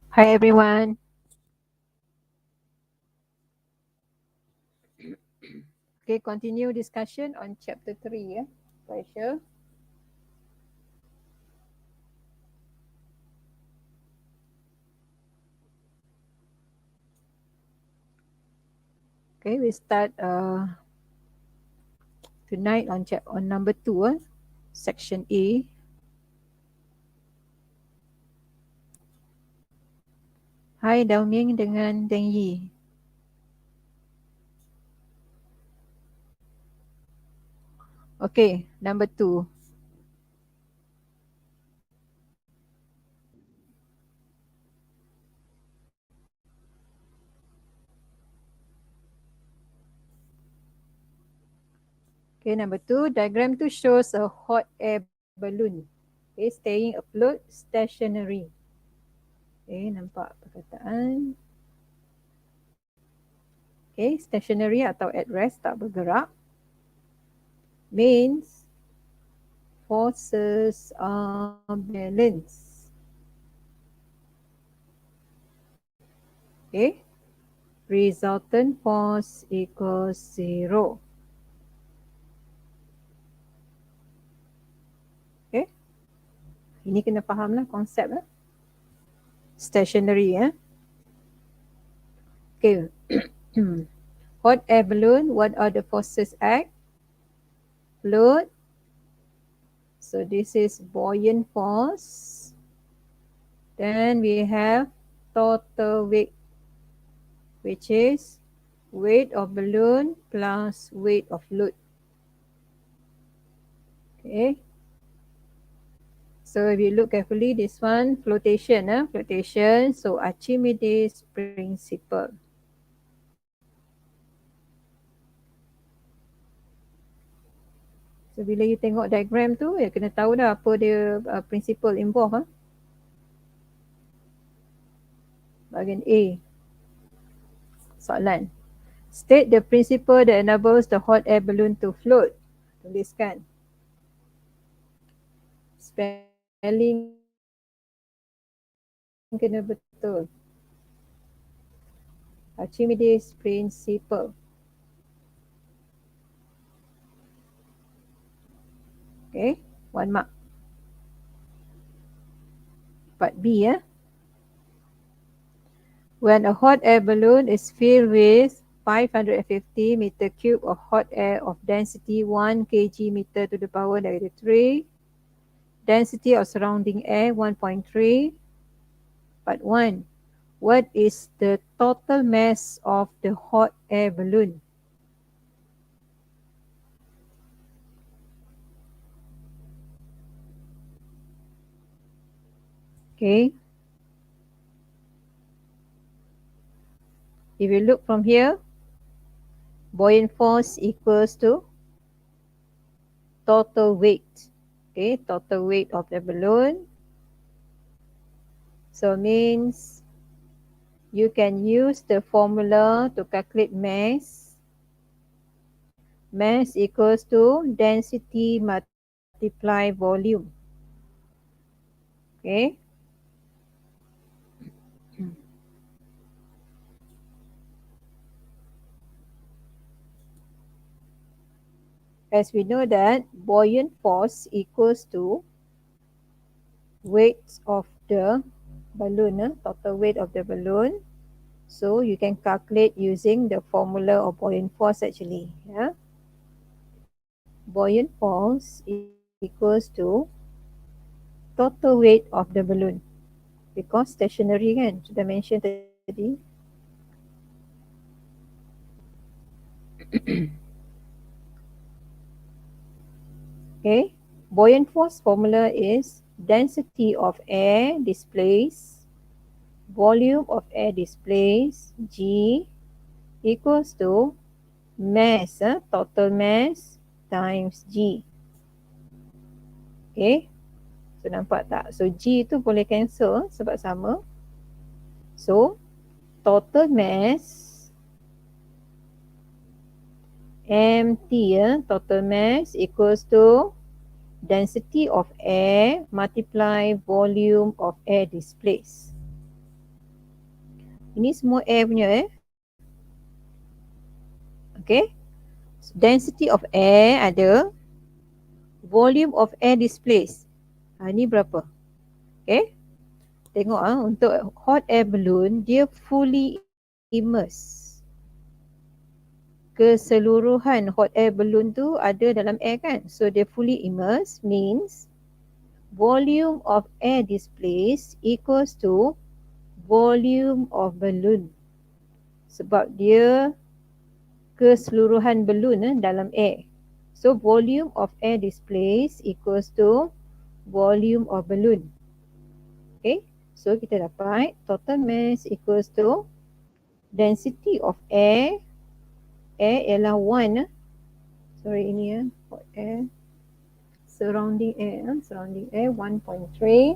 Hi everyone. Okay, continue discussion on chapter 3 ya. Pressure. Okay, we start tonight on number 2 section A. Hai Dao Ming dengan Deng Yi. Okay, number 2. Okay, number 2, diagram 2 shows a hot air balloon. Okay, staying afloat stationary. Okay, nampak perkataan. Okay, stationary atau at rest, tak bergerak. Means forces are balanced. Okay, resultant force equals 0. Okay, ini kena faham lah konsep lah. Stationary ya. Okay, hot air balloon, what are the forces act? Float. So this is buoyant force. Then we have total weight, which is weight of balloon plus weight of load. Okay. So if you look carefully, this one flotation, flotation. So Archimedes principle. So bila you tengok diagram tu, ya kena tahu dah apa dia principle involve. Bahagian A. Soalan. State the principle that enables the hot air balloon to float. Tuliskan. Spelling kena betul. Archimedes principle. Okay, 1 mark. Part B ya. When a hot air balloon is filled with 550 meter cube of hot air of density 1 kg meter to the power -3, density of surrounding air 1.3. Part 1. What is the total mass of the hot air balloon? Okay. If you look from here, buoyant force equals to total weight. Okay, total weight of the balloon. So means you can use the formula to calculate mass. Mass equals to density multiply volume. Okay. As we know that buoyant force equals to weight of the balloon, total weight of the balloon. So you can calculate using the formula of buoyant force actually. Yeah. Buoyant force equals to total weight of the balloon. Because stationary kan, sudah mention tadi. Okay, buoyant force formula is density of air displaced, volume of air displaced, G equals to mass, total mass times G. Okay, so nampak tak? So G tu boleh cancel sebab sama. So total mass MT, total mass equals to density of air multiply volume of air displaced. Ini semua air punya Okay. Density of air ada. Volume of air displaced. Ini berapa? Okay. Tengok untuk hot air balloon, dia fully immerse. Keseluruhan hot air balloon tu ada dalam air kan. So dia fully immersed means volume of air displaced equals to volume of balloon. Sebab dia keseluruhan balloon dalam air. So volume of air displaced equals to volume of balloon. Okay. So kita dapat total mass equals to density of air. Air ialah 1. Sorry ini hot air. Surrounding air 1.3.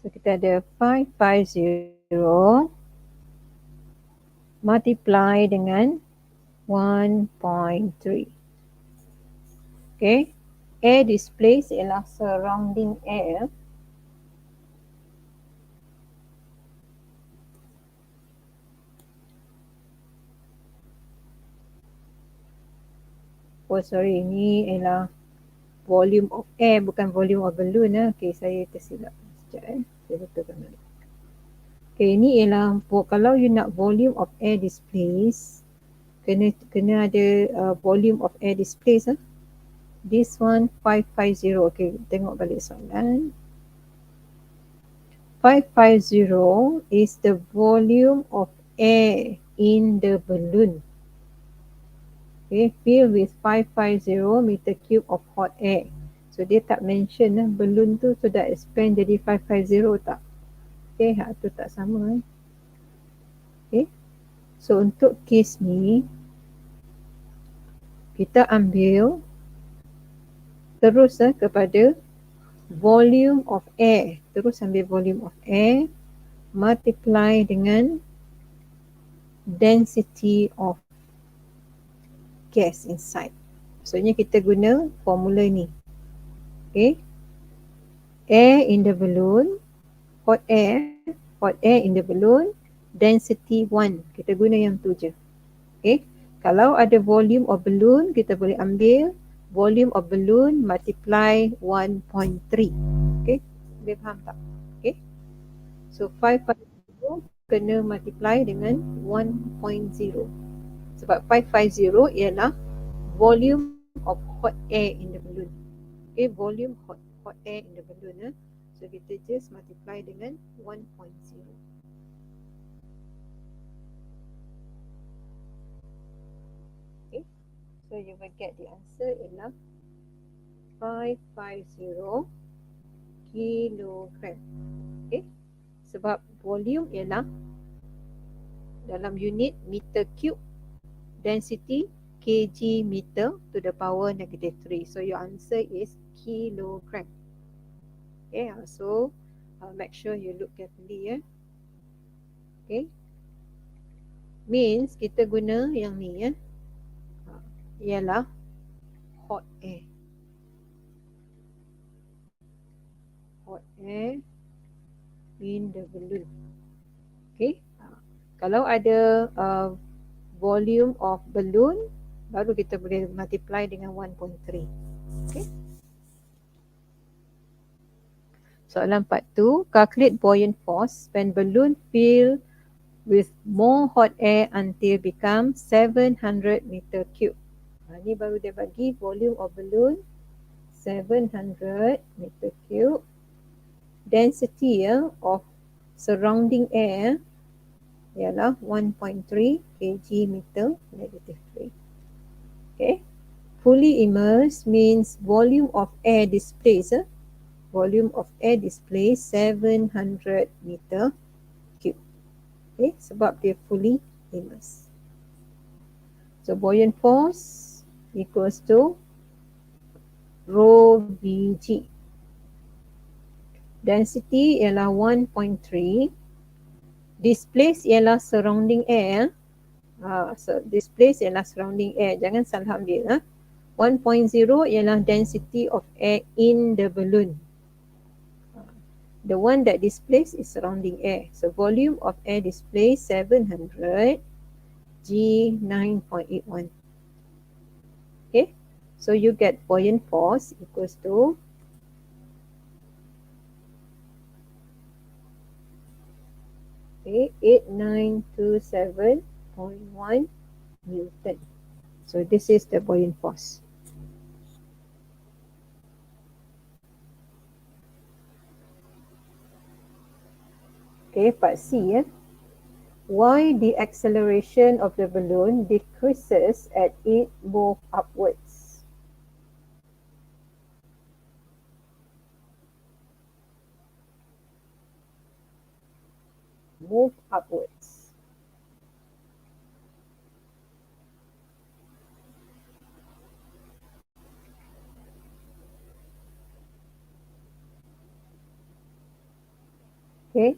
So kita ada 550 multiply dengan 1.3. Okay. Air displaced ialah surrounding air. Oh sorry, ini ialah volume of air, bukan volume of balloon. Okay, saya tersilap. Sekejap saya betulkan balik. Okay, ini ialah kalau you nak volume of air displaced, kena ada volume of air displaced. This one 550. Okay, tengok balik soalan. 550 is the volume of air in the balloon. Okay, filled with 550 meter cube of hot air. So dia tak mention balloon tu sudah expand jadi 550 tak? Okay, tu tak sama. Okay, so untuk case ni kita ambil terus kepada volume of air. Terus ambil volume of air multiply dengan density of gas inside. Maksudnya kita guna formula ni. Okay. Air in the balloon, hot air in the balloon, density 1. Kita guna yang tu je. Okay. Kalau ada volume of balloon, kita boleh ambil volume of balloon multiply 1.3. Okay. Boleh faham tak? Okay. So 550 kena multiply dengan 1.0. Sebab 550 ialah volume of hot air in the balloon. Okay, volume hot air in the balloon. So kita just multiply dengan 1.0. Okay, so you will get the answer ialah 550 kilogram. Okay, sebab volume ialah dalam unit meter cube, density kg meter to the power -3. So your answer is kilogram. Okay, so make sure you look carefully. Okay, means kita guna yang ni ialah hot air. Hot air in the balloon. Okay, kalau ada volume of balloon, baru kita boleh multiply dengan 1.3. Okay. Soalan part 2, calculate buoyant force when balloon filled with more hot air until become 700 meter cube. Ni baru dia bagi volume of balloon 700 meter cube. Density of surrounding air ialah 1.3 kg meter -3. Okay. Fully immersed means volume of air displaced volume of air displaced 700 meter cube. Okay, sebab dia fully immersed. So buoyant force equals to rho Vg. Density ialah 1.3. Displaced ialah surrounding air. So displaced ialah surrounding air. Jangan salah ambil. 1.0 ialah density of air in the balloon. The one that displaced is surrounding air. So volume of air displaced 700 G 9.81. Okay. So you get buoyant force equals to okay, 8927.1 Newton. So this is the buoyant force. Okay, part C. Why the acceleration of the balloon decreases as it moves upwards? Move upwards. Okay.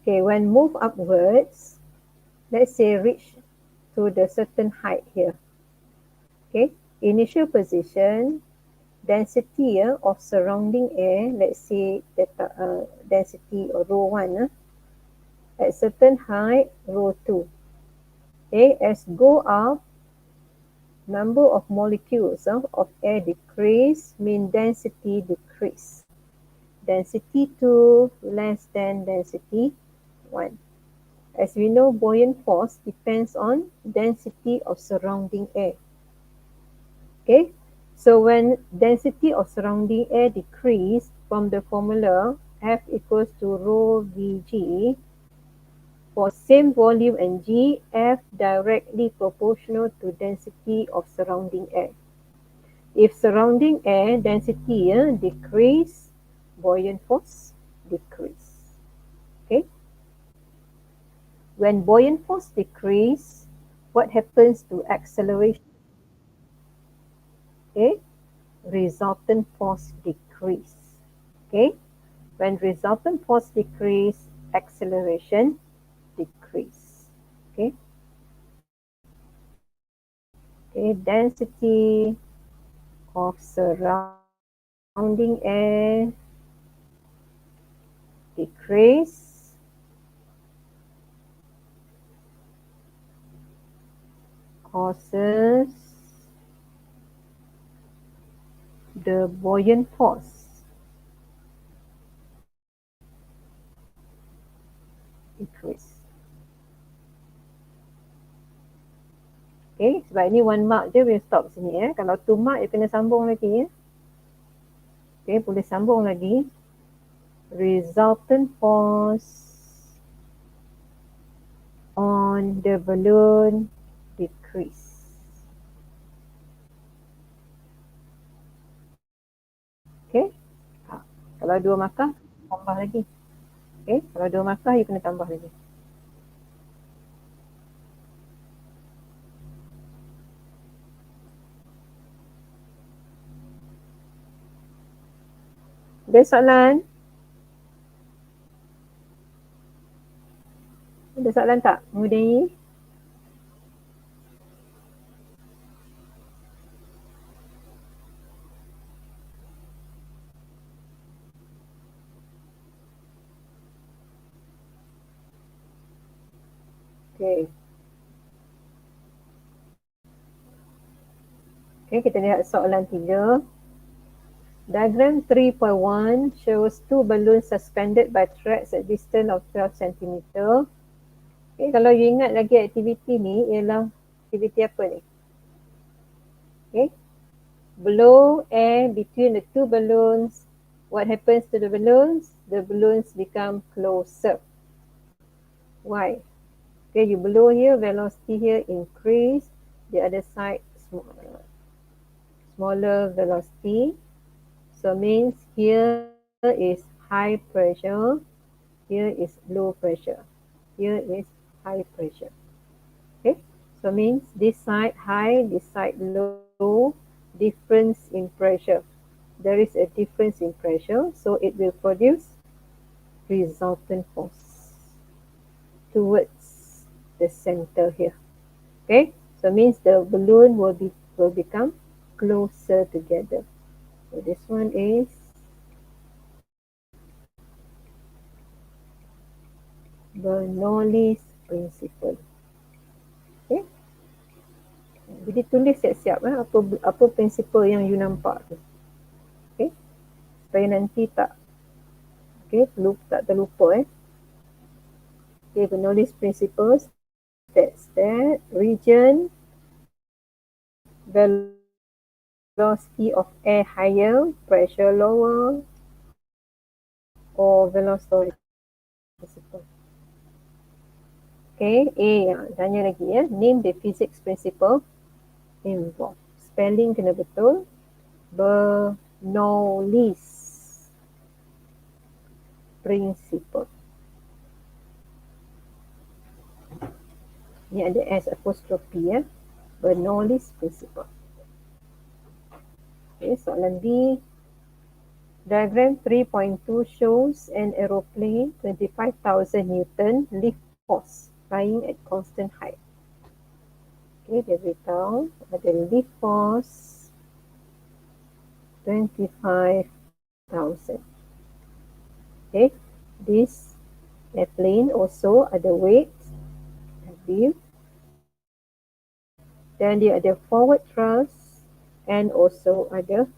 Okay, when move upwards, let's say reach to the certain height here. Okay, initial position, density of surrounding air, let's say the density or rho 1 at certain height, rho 2. Okay, as go up, number of molecules of air decrease, mean density decrease. Density 2 less than density 1. As we know, buoyant force depends on density of surrounding air. Okay, so when density of surrounding air decrease from the formula F equals to rho Vg, for same volume and G, F directly proportional to density of surrounding air. If surrounding air density decrease, buoyant force decrease. Okay. When buoyant force decrease, what happens to acceleration? Okay. Resultant force decrease. Okay. When resultant force decrease, acceleration decrease. Okay. Okay. Density of surrounding air decrease, causes the buoyant force decrease. Okay, sebab ini 1 mark je, boleh stop sini. Kalau 2 mark, dia kena sambung lagi. Okay, boleh sambung lagi. Resultant force on the balloon decrease. Okay, kalau 2 markah, tambah lagi. Okay, kalau 2 markah, you kena tambah lagi. Ada soalan? Ada soalan tak? Kemudian okay. Okay, kita lihat soalan 3. Diagram 3.1 shows 2 balloons suspended by threads at distance of 12 cm. Okay, kalau you ingat lagi aktiviti ni ialah aktiviti apa ni? Okay, blow air between the 2 balloons. What happens to the balloons? The balloons become closer. Why? Okay, you blow here, velocity here increase, the other side smaller velocity. So means here is high pressure, here is low pressure, here is high pressure. Okay, so means this side high, this side low, difference in pressure. There is a difference in pressure, so it will produce resultant force towards the center here. Okay, so means the balloon will become closer together. So this one is Bernoulli's principle. Okay, jadi tulis siap-siap apa prinsipal yang you nampak tu. Okay, supaya nanti tak terlupa. Okay, Bernoulli's principle states that region velocity of air higher, pressure lower, or velocity principle. Okay, tanya lagi ya. Name the physics principle involved. Spelling kena betul. Bernoulli's principle. Ni ada S apostrophe ya. Bernoulli's principle. Okay, soalan B. Diagram 3.2 shows an aeroplane 25,000 Newton lift force flying at constant height. Okay, dia beritahu ada lift force 25,000. Okay, this airplane also ada weight W, dan dia ada forward thrust and also ada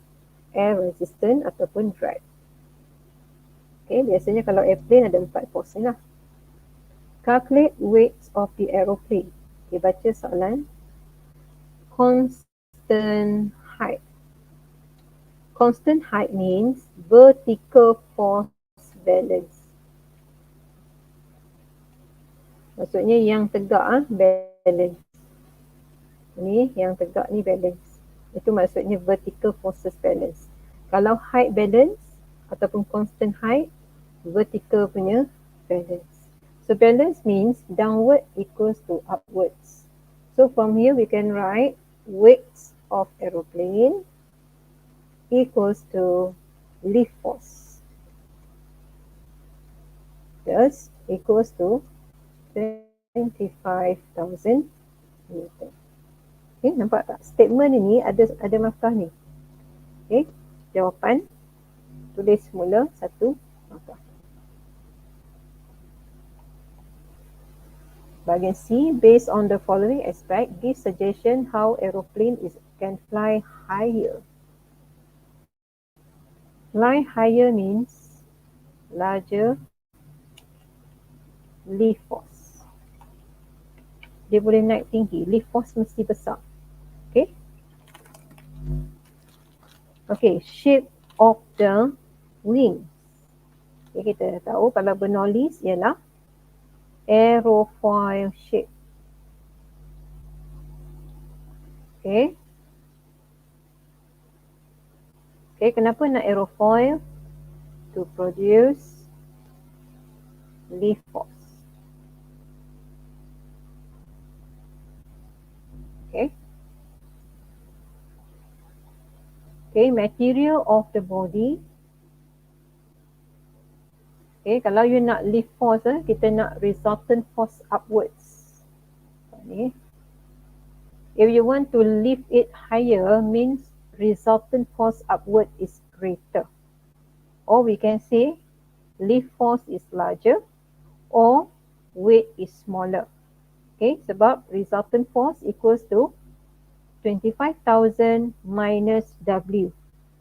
air resistance ataupun drag. Okay, biasanya kalau airplane ada 4 force ni lah. Calculate weights of the aeroplane. Okay, baca soalan. Constant height. Constant height means vertical force balance. Maksudnya yang tegak balance. Ni yang tegak ni balance. Itu maksudnya vertical forces balance. Kalau height balance ataupun constant height, vertical punya balance. So balance means downward equals to upwards. So from here we can write weights of aeroplane equals to lift force. Thus equals to 25,000 Newton. Okay, nampak tak? Statement ini ada markah ni. Okay, jawapan tulis semula satu markah. Bahagian C, based on the following aspect, give suggestion how aeroplane can fly higher. Fly higher means larger lift force. Dia boleh naik tinggi, lift force mesti besar. Okay. Okay, shape of the wings. Okay, kita dah tahu kalau Bernoulli's ialah aerofoil shape. Okay. Okay, kenapa nak aerofoil? To produce lift force. Okay. Okay, material of the body. Okay, kalau you nak lift force, kita nak resultant force upwards. Okay. If you want to lift it higher, means resultant force upward is greater. Or we can say lift force is larger or weight is smaller. Okay, sebab resultant force equals to 25,000 minus W.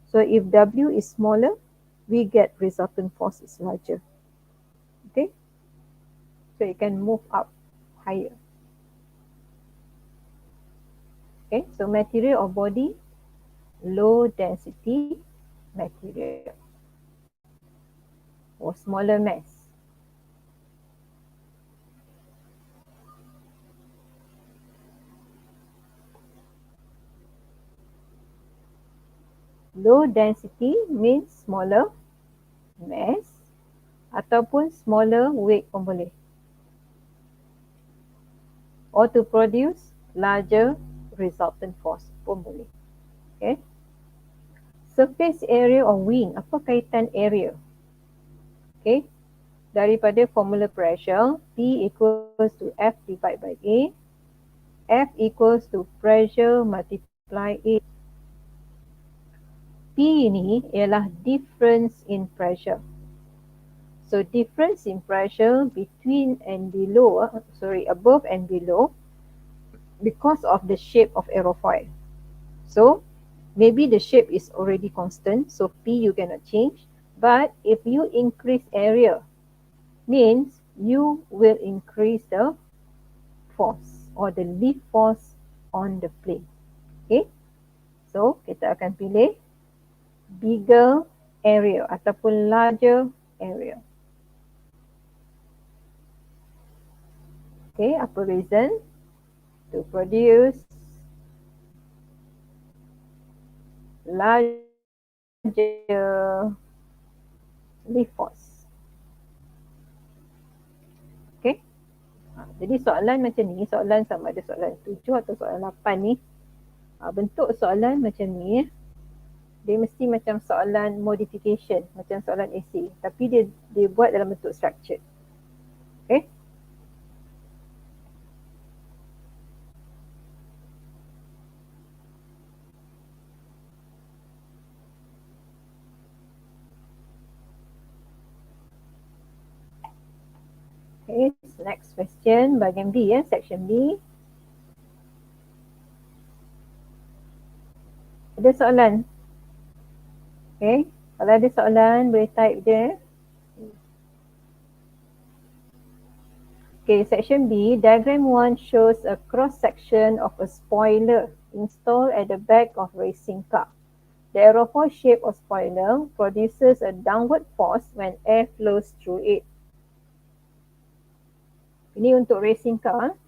So if W is smaller, we get resultant force is larger. Okay, so it can move up higher. Okay, so material of body, low density material or smaller mass. Low density means smaller mass ataupun smaller weight pun boleh. Or to produce larger resultant force pun boleh. Okay. Surface area of wing, apa kaitan area? Okay. Daripada formula pressure, P equals to F divided by A. F equals to pressure multiply A. P ini ialah difference in pressure. So difference in pressure between and below, above and below, because of the shape of aerofoil. So maybe the shape is already constant, so P you cannot change. But if you increase area, means you will increase the force or the lift force on the plane. Okay, so kita akan pilih bigger area ataupun larger area. Okay, apa reason? To produce larger lift force. Okay. Jadi soalan macam ni, soalan sama ada soalan 7 atau soalan 8 ni, bentuk soalan macam ni, dia mesti macam soalan modification, macam soalan essay. Tapi dia buat dalam bentuk structured. Okay. Okay, next question, bahagian B ya, section B. Ada soalan? Okay, kalau ada soalan boleh type je. Okay, section B, diagram 1 shows a cross section of a spoiler installed at the back of racing car. The aerofoil shape of spoiler produces a downward force when air flows through it. Ini untuk racing car.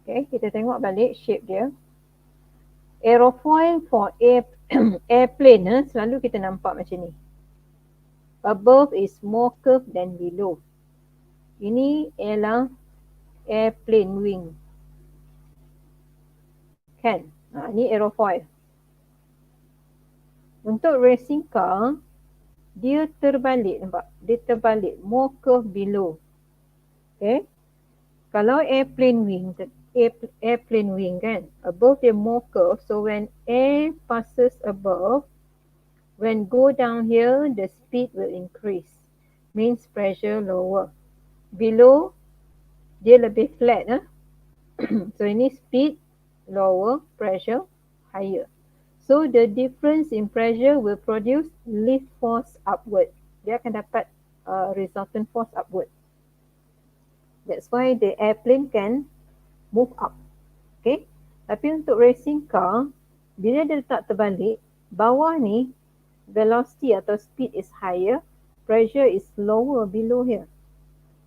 Okay, kita tengok balik shape dia. Aerofoil for airplane selalu kita nampak macam ni. Above is more curved than below. Ini ialah airplane wing. Kan? Ini aerofoil. Untuk racing car, dia terbalik, nampak? Dia terbalik, more curved below. Okay? Kalau airplane wing kan, above dia more curve, so when air passes above, when go down here, the speed will increase, means pressure lower. Below, dia lebih flat. So ini speed lower, pressure higher. So the difference in pressure will produce lift force upward. Dia akan dapat resultant force upward. That's why the airplane can move up. Okay. Tapi untuk racing car, bila dia letak terbalik, bawah ni velocity atau speed is higher, pressure is lower below here.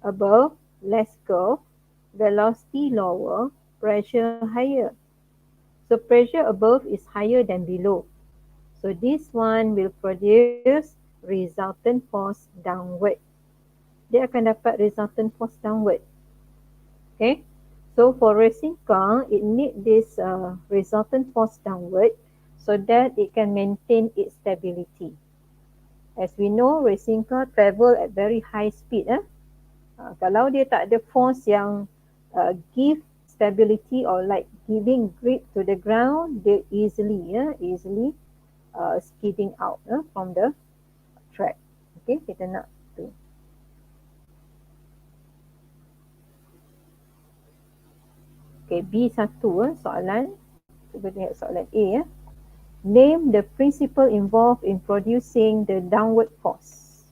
Above, less curve, velocity lower, pressure higher. So pressure above is higher than below. So this one will produce resultant force downward. Dia akan dapat resultant force downward. Okay, so for racing car, it need this resultant force downward so that it can maintain its stability. As we know, racing car travel at very high speed. Kalau dia tak ada force yang give stability or like giving grip to the ground, they easily skidding out from the track. Okay, kita nak tu. Okay, B1 soalan. Cuba lihat soalan A. Name the principle involved in producing the downward force.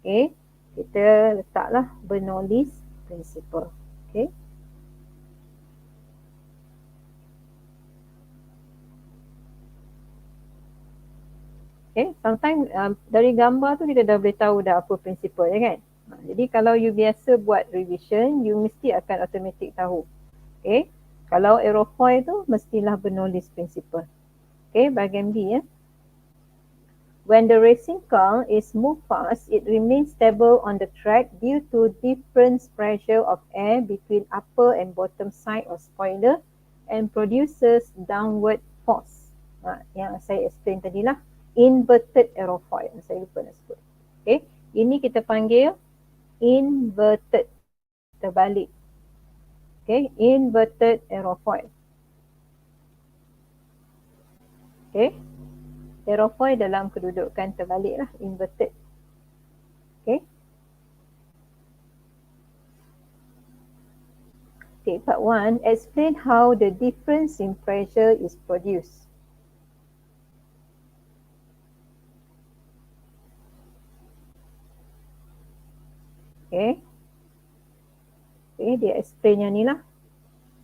Okay, kita letaklah Bernoulli's principle. Okay. Okay, sometimes dari gambar tu kita dah boleh tahu dah apa prinsipal ya kan. Jadi kalau you biasa buat revision, you mesti akan automatic tahu. Okay, kalau aerofoil tu mestilah Bernoulli's principle. Okay, bahagian B ya. When the racing car is moved fast, it remains stable on the track due to different pressure of air between upper and bottom side of spoiler and produces downward force. Yang saya explain tadilah, inverted aerofoil. Saya lupa nak sebut. Okay. Ini kita panggil inverted, terbalik. Okay. Inverted aerofoil. Okay. Aerofoil dalam kedudukan terbalik lah, inverted. Okay. Okay, part 1, explain how the difference in pressure is produced. Okay. Okay, dia explain yang ni lah.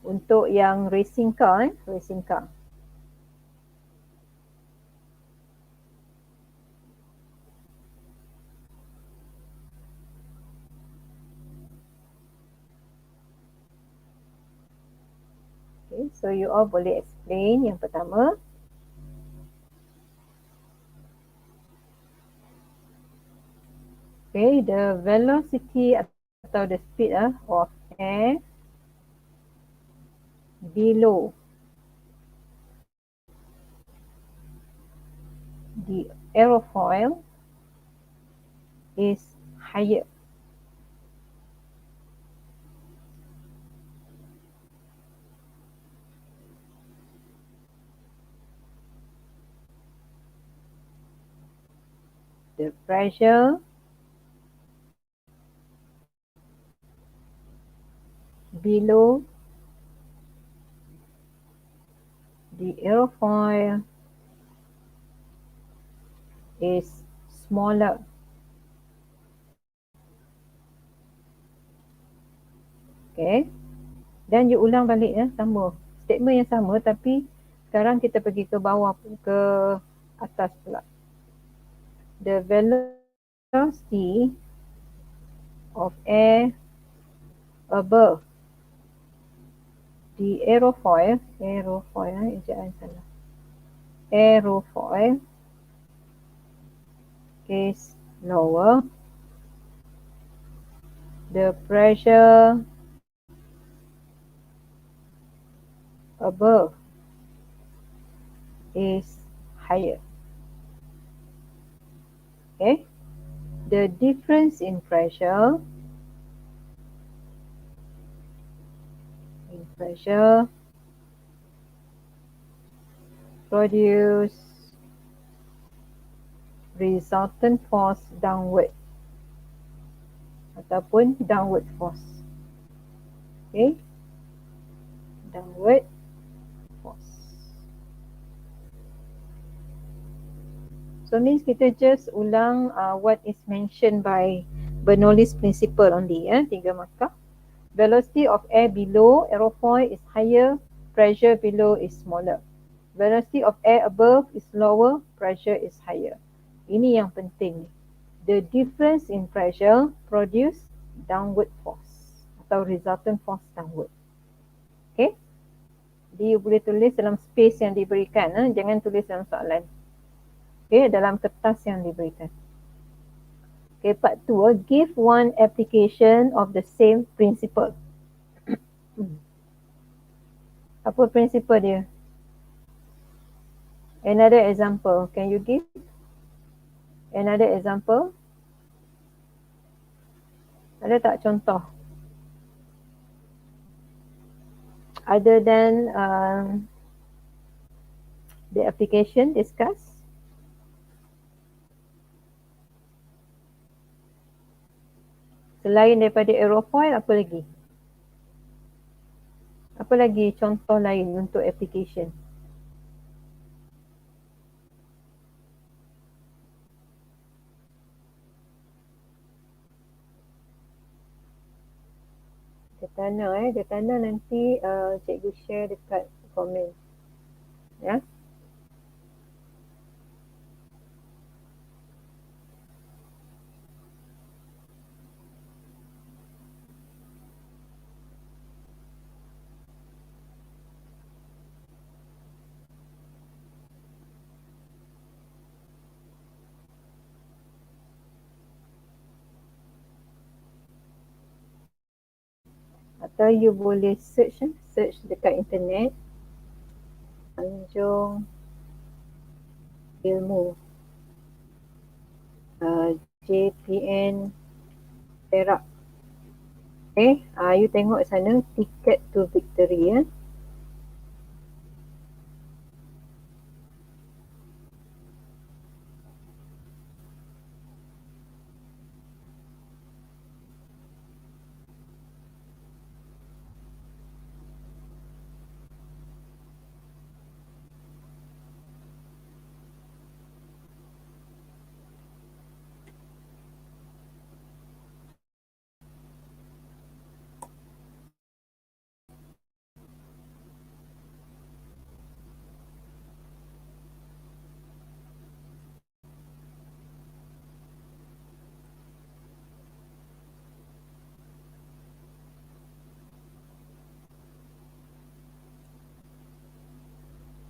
Untuk yang racing car, racing car. Okay, so you all boleh explain yang pertama. Okay, the velocity atau the speed of air below the aerofoil is higher. The pressure below the aerofoil is smaller. Okay. Dan you ulang balik sama. Statement yang sama tapi sekarang kita pergi ke bawah, ke atas pula. The velocity of air above the aerofoil, ejaan salah. Aerofoil is lower. The pressure above is higher. Okay. The difference in pressure produce resultant force downward ataupun downward force. Okay. Downward force. So means kita just ulang what is mentioned by Bernoulli's principle only. 3 markah. Velocity of air below aerofoil is higher, pressure below is smaller. Velocity of air above is lower, pressure is higher. Ini yang penting. The difference in pressure produce downward force atau resultant force downward. Okay. Dia boleh tulis dalam space yang diberikan. Jangan tulis dalam soalan. Okay, dalam kertas yang diberikan. Okay, part 2, give one application of the same principle. Apa principle dia? Another example. Can you give another example? Ada tak contoh? Other than the application discussed? Selain daripada aerofoil, apa lagi? Apa lagi contoh lain untuk application? Dia tanya nanti cikgu share dekat komen. Ya. Atau you boleh search dekat internet Tanjung Ilmu JPN Perak. You tengok sana Ticket to Victory ya.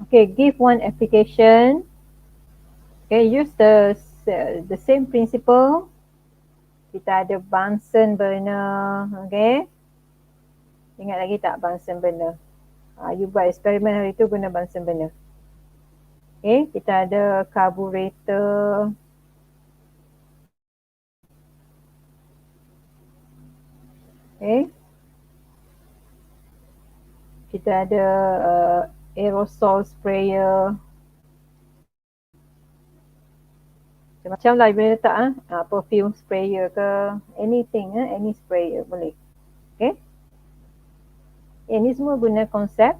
Okay, give one application. Okay, use the same principle. Kita ada Bunsen burner. Okay, ingat lagi tak Bunsen burner? You buat eksperimen hari tu guna Bunsen burner. Okay, kita ada carburetor. Okay, kita ada aerosol sprayer. Macam-macam lah boleh letak perfume sprayer ke, anything, any sprayer boleh. Okay, ini semua guna konsep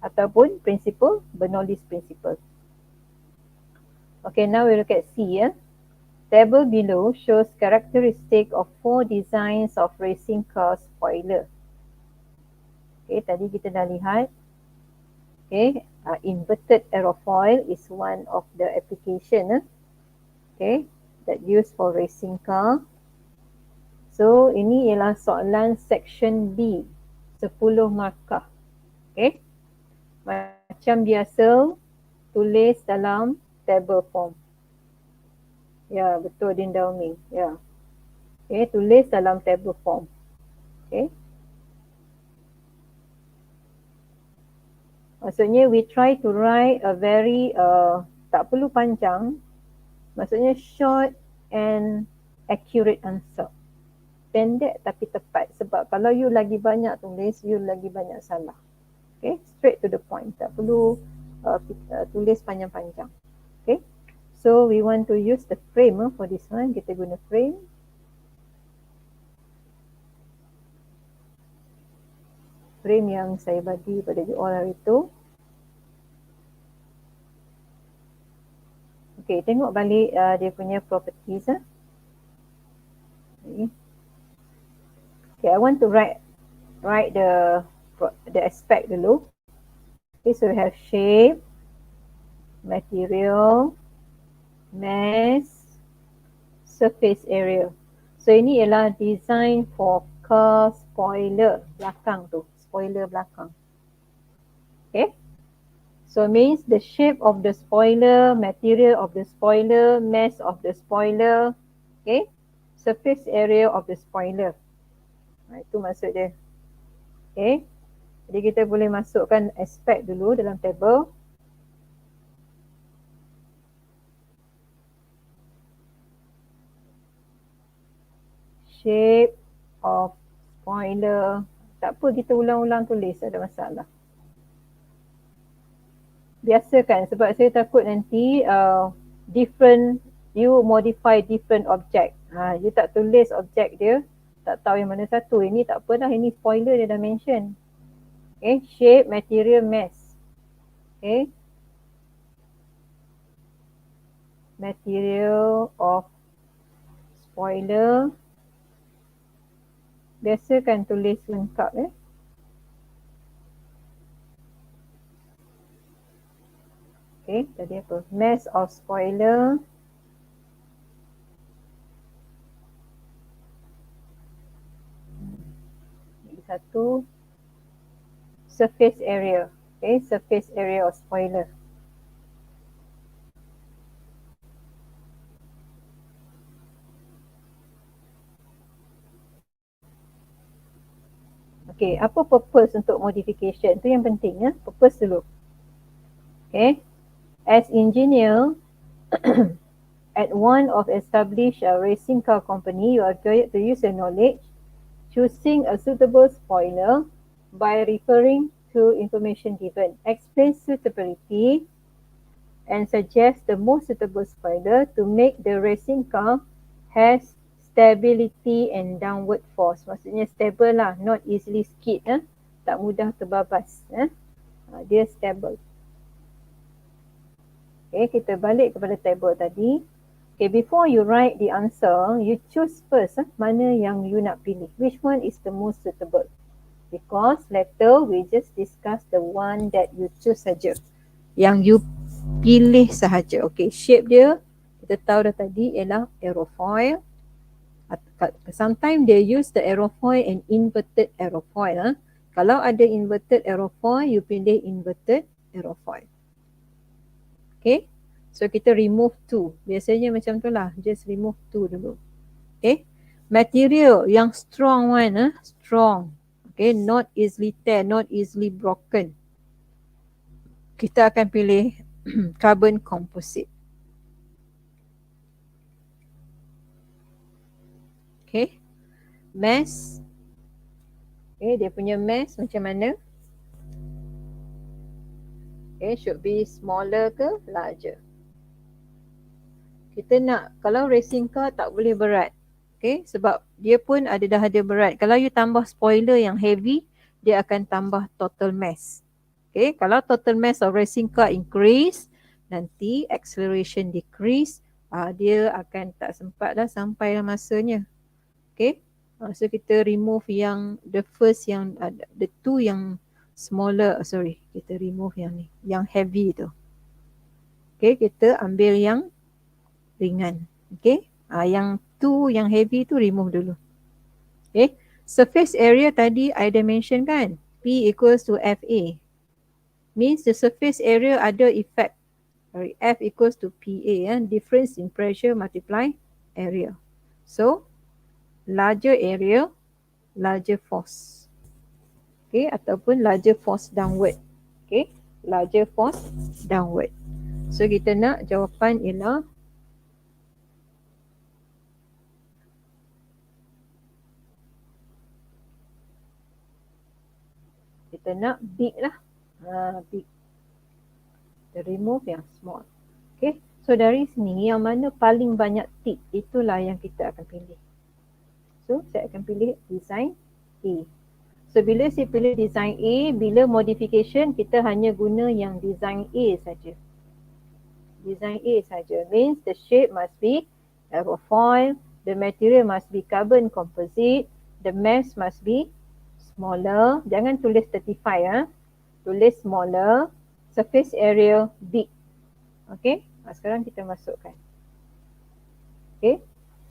ataupun prinsipal Bernoulli's principle. Okay, now we look at C. Table below shows characteristic of 4 designs of racing car spoiler. Okay, tadi kita dah lihat. Okay, inverted aerofoil is one of the application. Okay, that used for racing car. So, ini ialah soalan section B, 10 markah. Okay, macam biasa, tulis dalam table form. Ya, betul Dinda Umi. Ya. Okay, tulis dalam table form. Okay. Maksudnya, we try to write a very, tak perlu panjang, maksudnya short and accurate answer. Pendek tapi tepat. Sebab kalau you lagi banyak tulis, you lagi banyak salah. Okay, straight to the point. Tak perlu tulis panjang-panjang. Okay, so we want to use the frame for this one. Kita guna frame. Frame yang saya bagi pada you all hari itu. Okay, tengok balik dia punya properties. Okay, I want to write the aspect dulu. Okay, so we have shape, material, mass, surface area. So ini ialah design for car spoiler belakang tu, spoiler belakang. Okay, so means the shape of the spoiler, material of the spoiler, mass of the spoiler, okay, surface area of the spoiler. Itu maksud dia. Okay, jadi kita boleh masukkan aspek dulu dalam table. Shape of spoiler. Tak apa kita ulang-ulang tulis, ada masalah. Biasa kan, sebab saya takut nanti different, you modify different object. You tak tulis objek dia, tak tahu yang mana satu. Ini tak apa dah, ini spoiler dia dah mention. Okay, shape, material, mass. Okay, material of spoiler. Biasa kan tulis lengkap. Okay, tadi apa? Mass of spoiler. Satu. Surface area. Okay, surface area of spoiler. Okay, apa purpose untuk modification? Itu yang penting ya, purpose dulu. Okay, as engineer at one of established racing car company, you are required to use your knowledge choosing a suitable spoiler by referring to information given. Explain suitability and suggest the most suitable spoiler to make the racing car has stability and downward force. Maksudnya stable lah, not easily skid, tak mudah terbabas. Dia stable. Okay, kita balik kepada table tadi. Okay, before you write the answer, you choose first mana yang you nak pilih. Which one is the most suitable? Because later we just discuss the one that you choose saja. Yang you pilih sahaja. Okay, shape dia kita tahu dah tadi ialah aerofoil. Sometimes they use the aerofoil and inverted aerofoil. Kalau ada inverted aerofoil, you pilih inverted aerofoil. Okay, so kita remove 2. Biasanya macam tu lah, just remove 2 dulu. Okay, material yang strong one, strong. Okay, not easily tear, not easily broken. Kita akan pilih carbon composite. Okay, mass. Okay, dia punya mass macam mana? Okay, should be smaller ke larger? Kita nak, kalau racing car tak boleh berat. Okay, sebab dia pun dah ada berat. Kalau you tambah spoiler yang heavy, dia akan tambah total mass. Okay, kalau total mass of racing car increase, nanti acceleration decrease, dia akan tak sempat dah sampai masanya. Okay, so kita remove yang the first yang the two yang smaller, kita remove yang ni, yang heavy tu. Okay, kita ambil yang ringan. Okay, yang two yang heavy tu remove dulu. Okay, surface area tadi I dah mention kan, P equals to FA. Means the surface area ada effect. F equals to PA, difference in pressure multiply area. So, larger area, larger force. Okay, ataupun larger force downward. Okay, larger force downward. So, kita nak jawapan ialah kita nak big lah. Big. Kita remove yang small. Okay, so dari sini yang mana paling banyak tick, itulah yang kita akan pilih. So, saya akan pilih design A. So, bila saya pilih design A, bila modification, kita hanya guna yang design A saja. Design A saja. Means the shape must be aerofoil, the material must be carbon composite, the mass must be smaller. Jangan tulis 35, tulis smaller, surface area big. Okay, sekarang kita masukkan. Okay,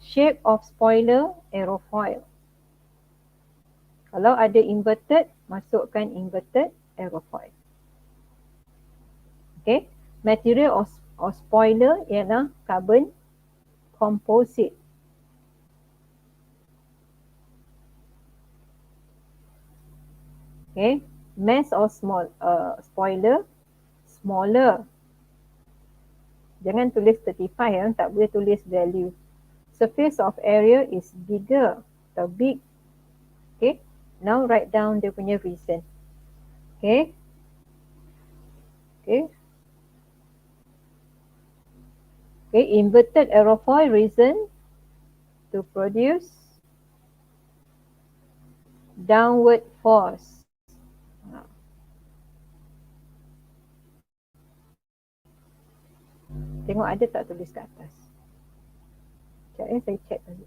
shape of spoiler aerofoil. Kalau ada inverted, masukkan inverted aerofoil. Okay, material of spoiler ialah carbon composite. Okay, mass of spoiler smaller. Jangan tulis 35, tak boleh tulis value. Surface of area is bigger atau big. Okay, now write down dia punya reason. Okay. Okay. Okay, inverted aerofoil reason to produce downward force. Tengok ada tak tulis kat atas. Sekejap saya check dulu.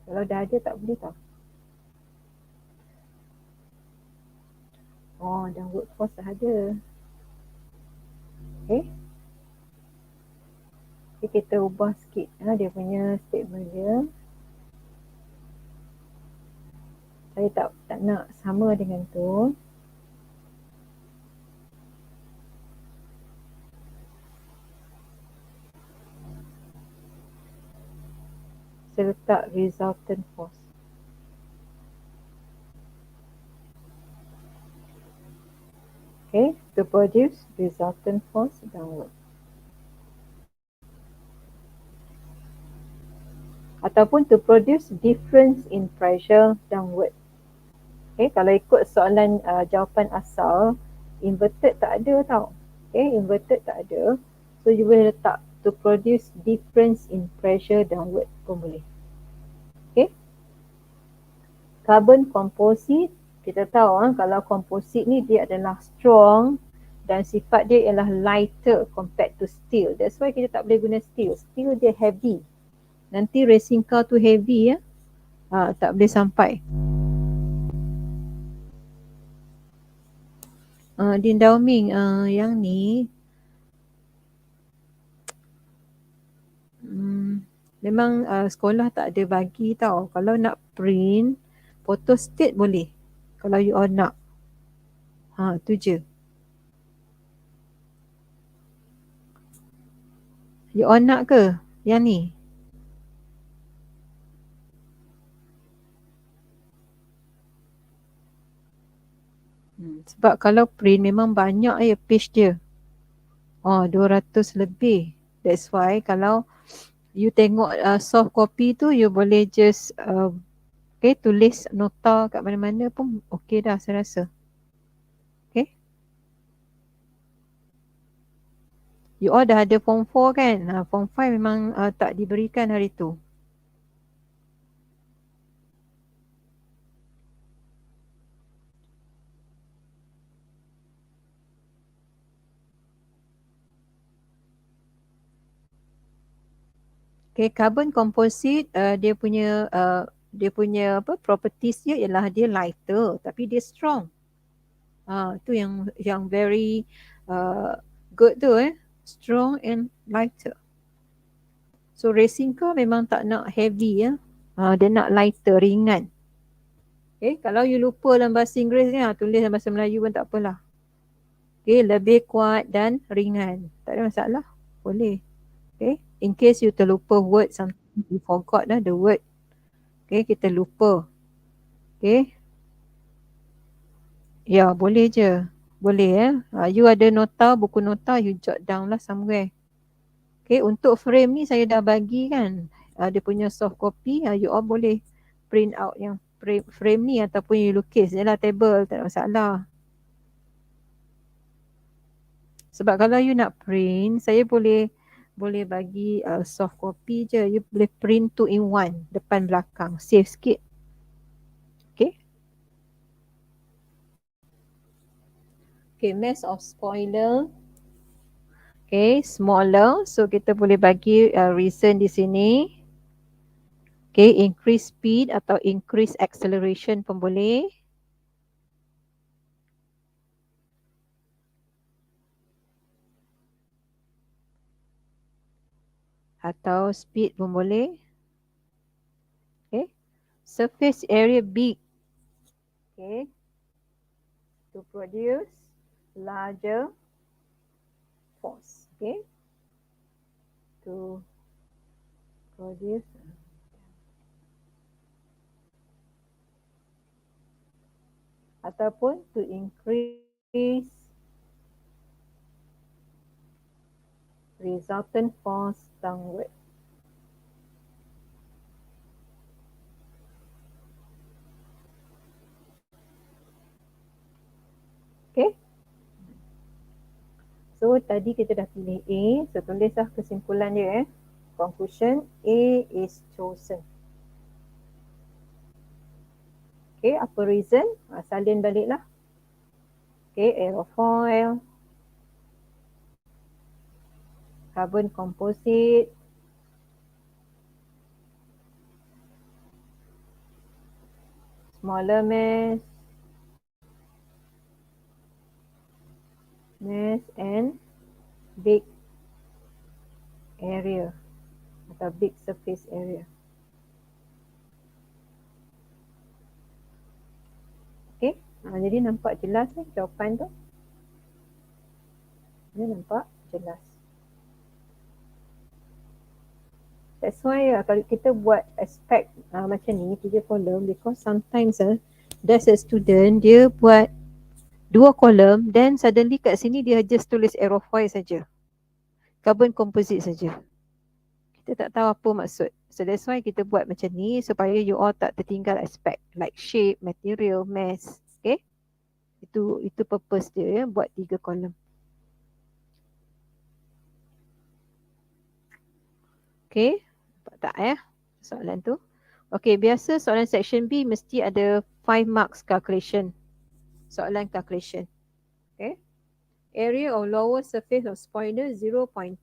Kalau dah ada tak boleh tau. Oh, downward force dah ada. Okay. Okay, kita ubah sikit dia punya statement dia. Saya tak nak sama dengan tu. Saya letak resultant force. to produce resultant force downward. Ataupun to produce difference in pressure downward. Okay, kalau ikut soalan jawapan asal, inverted tak ada tau. Okay, inverted tak ada. So you boleh letak to produce difference in pressure downward pun boleh. Okay. Carbon composite, kita tahu kalau composite ni dia adalah strong dan sifat dia ialah lighter compared to steel. That's why kita tak boleh guna steel. Steel dia heavy. Nanti racing car tu heavy tak boleh sampai. Din Dao Ming, yang ni memang sekolah tak ada bagi tau. Kalau nak print photostat boleh. Kalau you all nak. Tu je. You all nak ke yang ni? Sebab kalau print memang banyak page dia. 200 lebih. That's why kalau you tengok soft copy tu, you boleh just tulis nota kat mana-mana pun okey dah saya rasa. Okay. You all dah ada form 4 kan? Form 5 memang tak diberikan hari tu. Okay, carbon composite dia punya properties dia ialah dia lighter tapi dia strong. Tu yang very good tu strong and lighter. So racing car memang tak nak heavy dia nak lighter, ringan. Okay, kalau you lupa dalam bahasa Inggeris ni tulis dalam bahasa Melayu pun tak apalah. Okay, lebih kuat dan ringan. Tak ada masalah. Boleh. Okay, in case you terlupa word, sometimes you forgot the word. Okay, kita lupa. Okay. Ya, boleh je. Boleh you ada nota, buku nota, you jot down lah somewhere. Okay, untuk frame ni saya dah bagi kan. Dia punya soft copy, you all boleh print out yang frame ni ataupun you lukis je lah table, tak ada masalah. Sebab kalau you nak print, saya boleh bagi soft copy je. You boleh print 2 in 1, depan belakang. Save sikit. Okay. Okay, mass of spoiler. Okay, smaller. So kita boleh bagi reason di sini. Okay, increase speed atau increase acceleration pun boleh. Atau speed pun boleh. Okay. Surface area big. Okay. To produce larger force. Okay. To produce ataupun to increase resultant force downward. Okay. So tadi kita dah pilih A. So tulislah kesimpulan dia Conclusion, A is chosen. Okay, apa reason? Salin baliklah. Okay, aerofoil, carbon composite, smaller mass and big area atau big surface area. Okay, jadi nampak jelas jawapan tu. Dia nampak jelas. That's why kalau kita buat aspek macam ni, 3 column, because sometimes there's a student, dia buat dua kolom, then suddenly kat sini dia just tulis aerofoil saja. Carbon composite saja. Kita tak tahu apa maksud. So that's why kita buat macam ni supaya you all tak tertinggal aspek like shape, material, mass. Okay? Itu purpose dia ya, buat 3 kolom. Okay? Nampak tak ya soalan tu? Okay, biasa soalan section B mesti ada 5 marks calculation. Soalan calculation. Okay? Area of lower surface of spoiler 0.35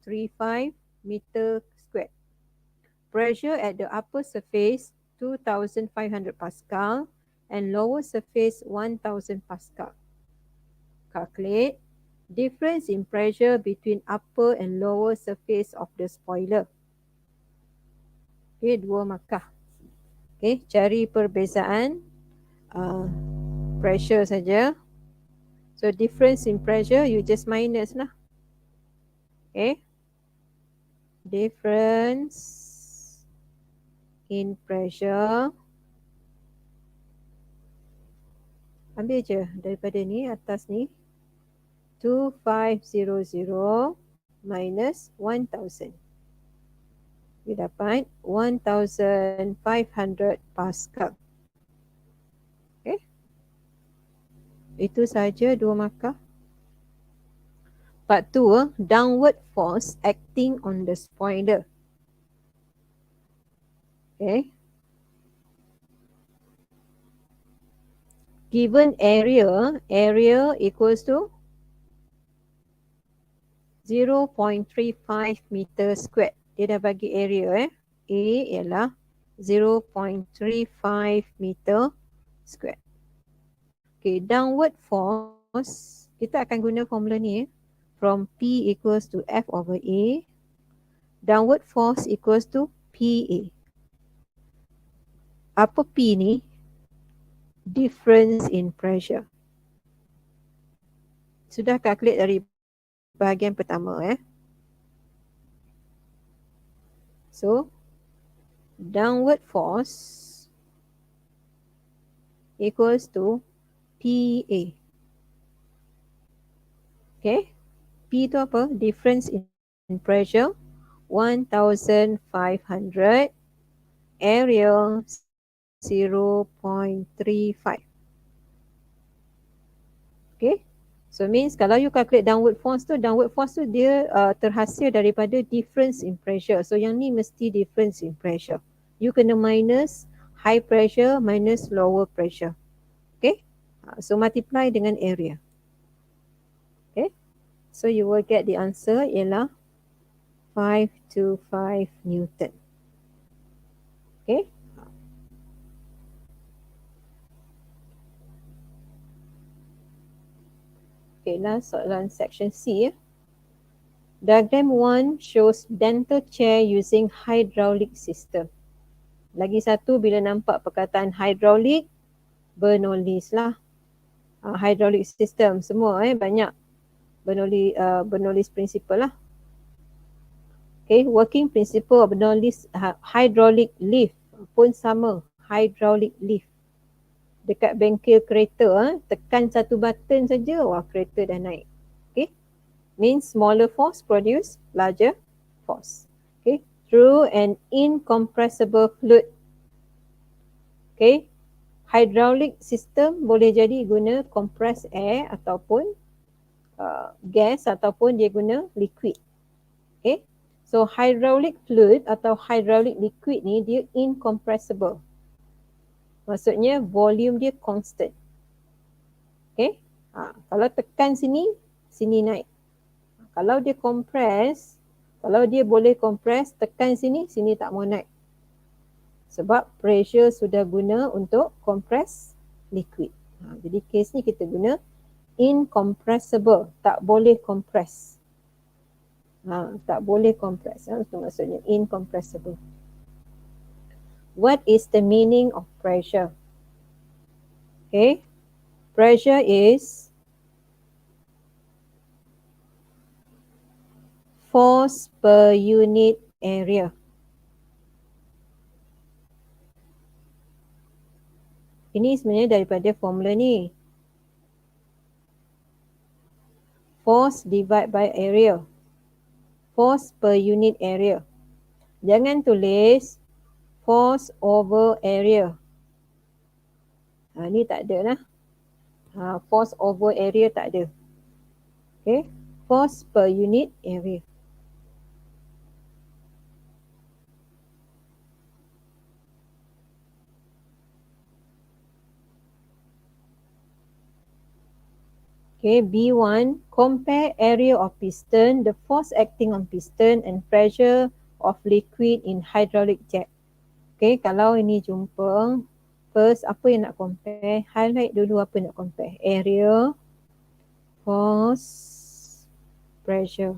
meter squared. Pressure at the upper surface 2500 Pascal and lower surface 1000 Pascal. Calculate difference in pressure between upper and lower surface of the spoiler. Okay, 2 markah. Okay, cari perbezaan pressure saja. So difference in pressure you just minus lah. Okay. Difference in pressure. Ambil je daripada ni atas ni. 2500 minus 1000. You dapat 1500 Pascal. Okay. Itu saja 2 markah. Part 2, downward force acting on the spoiler. Okay. Given area equals to 0.35 meter squared. Dia dah bagi area A ialah 0.35 meter squared. Okay, downward force, kita akan guna formula ni from P equals to F over A. Downward force equals to PA. Apa P ni? Difference in pressure. Sudah calculate dari bahagian pertama So, downward force equals to PA. Okay. P itu apa? Difference in pressure 1500, area 0.35. Okay. So means kalau you calculate downward force tu dia terhasil daripada difference in pressure. So yang ni mesti difference in pressure. You kena minus high pressure minus lower pressure. Okay. So multiply dengan area. Okay. So you will get the answer ialah 525 Newton. Okay. Okay, last soalan section C. Diagram 1 shows dental chair using hydraulic system. Lagi satu, bila nampak perkataan hydraulic, bernolis lah. Hydraulic system semua banyak bernolis principle lah. Okay, working principle of bernolis hydraulic lift pun sama, hydraulic lift. Dekat bengkel kereta, tekan satu button saja, wah kereta dah naik. Okay, means smaller force produce larger force. Okay, through an incompressible fluid. Okay, hydraulic system boleh jadi guna compressed air ataupun gas ataupun dia guna liquid. Okay, so hydraulic fluid atau hydraulic liquid ni dia incompressible. Maksudnya volume dia constant. Okay. Kalau tekan sini, sini naik. Kalau dia compress, kalau dia boleh compress, tekan sini, sini tak mau naik. Sebab pressure sudah guna untuk compress liquid. Jadi case ni kita guna incompressible, tak boleh compress. Tak boleh compress. Itu maksudnya incompressible. What is the meaning of pressure? Okay, pressure is force per unit area. Ini sebenarnya daripada formula ni. Force divide by area. Force per unit area. Jangan tulis force over area. Ni tak ada lah. Force over area tak ada. Okay. Force per unit area. Okay, B1, compare area of piston, the force acting on piston and pressure of liquid in hydraulic jet. Okay, kalau ini jumpa, first apa yang nak compare? Highlight dulu apa nak compare. Area, force, pressure.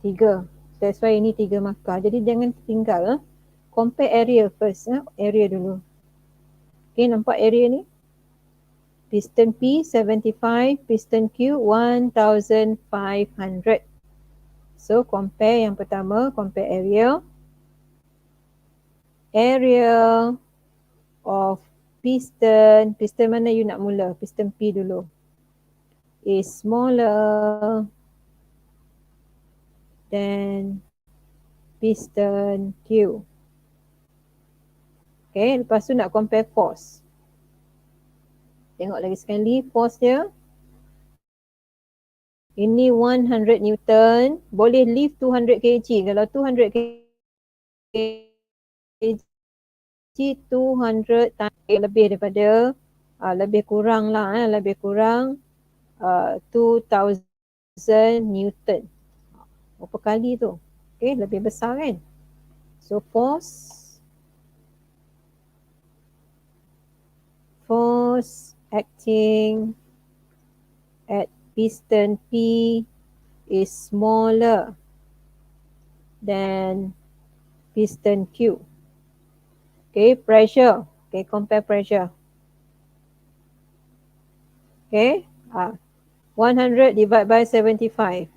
3. That's why ini 3 markah. Jadi jangan tinggal. Compare area first. Area dulu. Okay, nampak area ni? Piston P 75, piston Q 1500. So compare yang pertama, compare area. Area of piston. Piston mana you nak mula? Piston P dulu. Is smaller than piston Q. Okay, lepas tu nak compare force. Tengok lagi sekali force dia. Ini 100 Newton. Boleh lift 200 kg. Kalau 200 kg 200 lebih daripada lebih kurang lah lebih kurang 2000 Newton. Berapa kali tu? Okay, lebih besar kan? So force acting at piston P is smaller than piston Q. Okay, pressure. Okay, compare pressure. Okay, 100 divided by 75.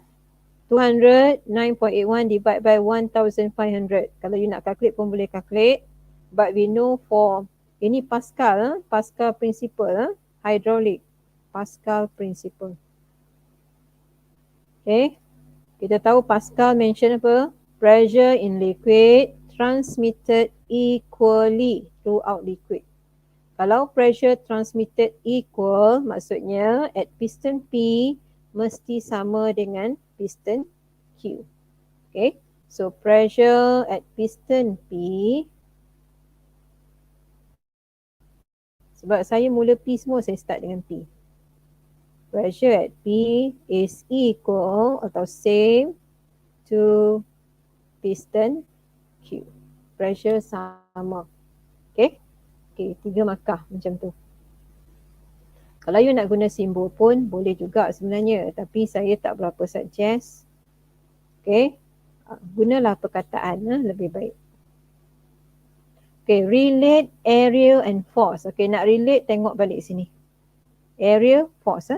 200, 9.81 divided by 1500. Kalau you nak calculate pun boleh calculate. But we know for, ini Pascal, Pascal principle, hydraulic. Pascal principle. Okay, kita tahu Pascal mention apa? Pressure in liquid transmitted equally throughout liquid. Kalau pressure transmitted equal, maksudnya at piston P mesti sama dengan piston Q. Okay, so pressure at piston P, sebab saya mula P semua, saya start dengan P. Pressure at P is equal atau same to piston Q. Pressure sama. Okay, 3 markah macam tu. Kalau you nak guna simbol pun boleh juga sebenarnya, tapi saya tak berapa suggest. Okay, gunalah perkataan lebih baik. Okay, relate area and force. Okay, nak relate tengok balik sini. Area, force.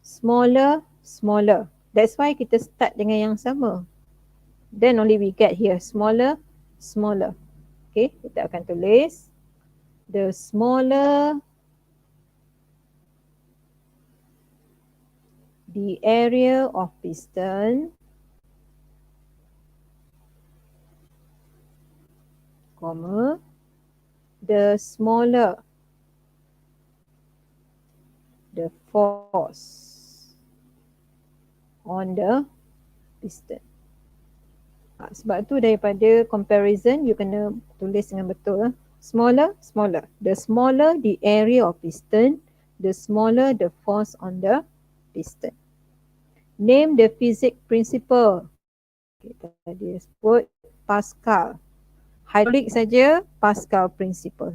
Smaller, smaller. That's why kita start dengan yang sama. Then only we get here, smaller, smaller. Okay, kita akan tulis the smaller the area of piston, comma, the smaller the force on the piston. Sebab tu daripada comparison, you kena tulis dengan betul. Smaller, smaller. The smaller the area of piston, the smaller the force on the piston. Name the physics principle. Kita tadi sebut Pascal. Hydraulic saja, Pascal principle.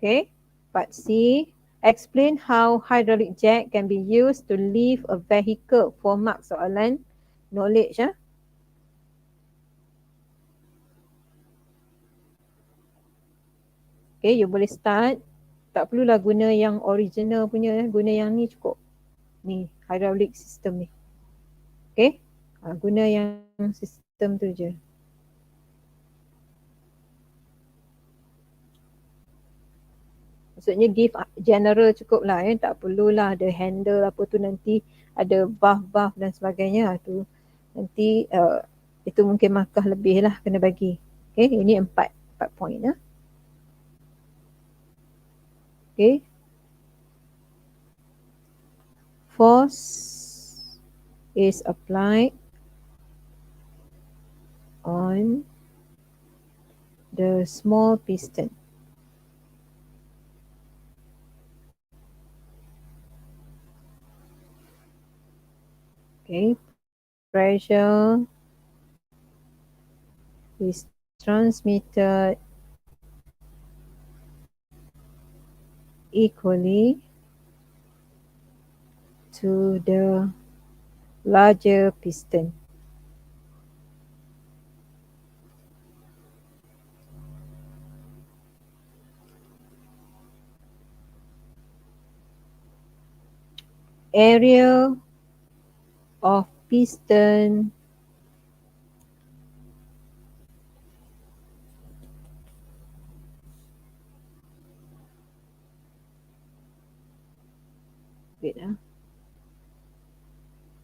Okay, part C. Explain how hydraulic jack can be used to lift a vehicle. 4 mark soalan knowledge. Okay, you boleh start. Tak perlulah guna yang original punya, guna yang ni cukup. Ni, hydraulic system ni. Okay, guna yang sistem tu je. Maksudnya give general cukup lah, tak perlulah ada handle apa tu, nanti ada buff dan sebagainya tu. Nanti itu mungkin markah lebih lah kena bagi. Okay, ini 4 point ya. Okay. Force is applied on the small piston. Okay, pressure is transmitted equally to the larger piston. Area of piston wait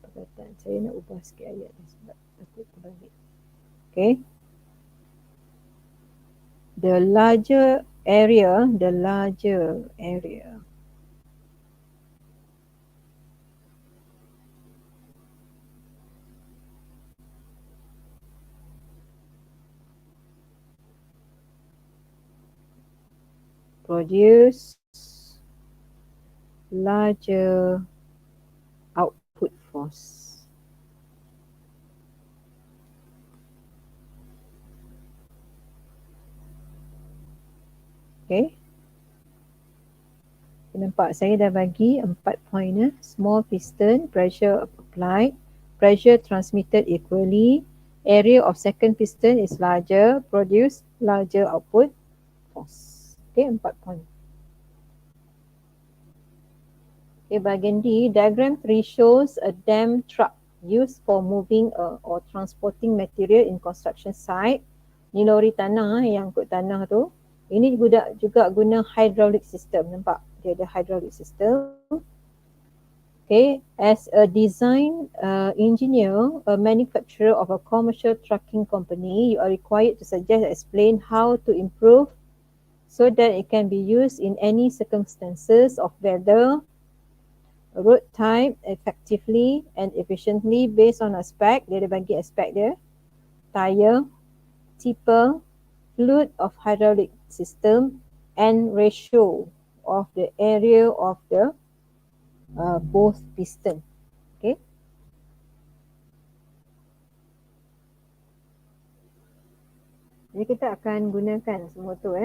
perkataan saya nak ubah sikit ayat ni sebab takut terbalik. Okay, the larger area produce larger output force. Okay, nampak saya dah bagi 4 point. Small piston, pressure applied, pressure transmitted equally, area of second piston is larger, produce larger output force. Okay, 4 point. Okay, bahagian D, diagram 3 shows a dam truck used for moving or transporting material in construction site. Ni lori tanah yang angkut tanah tu. Ini juga guna hydraulic system. Nampak? Dia ada hydraulic system. Okay, as a design engineer, a manufacturer of a commercial trucking company, you are required to suggest and explain how to improve so that it can be used in any circumstances of weather, road type effectively and efficiently based on aspect. Dia ada bagi aspek dia. Tire, tipper, fluid of hydraulic system and ratio of the area of the both piston. Okay. Jadi kita akan gunakan semua tu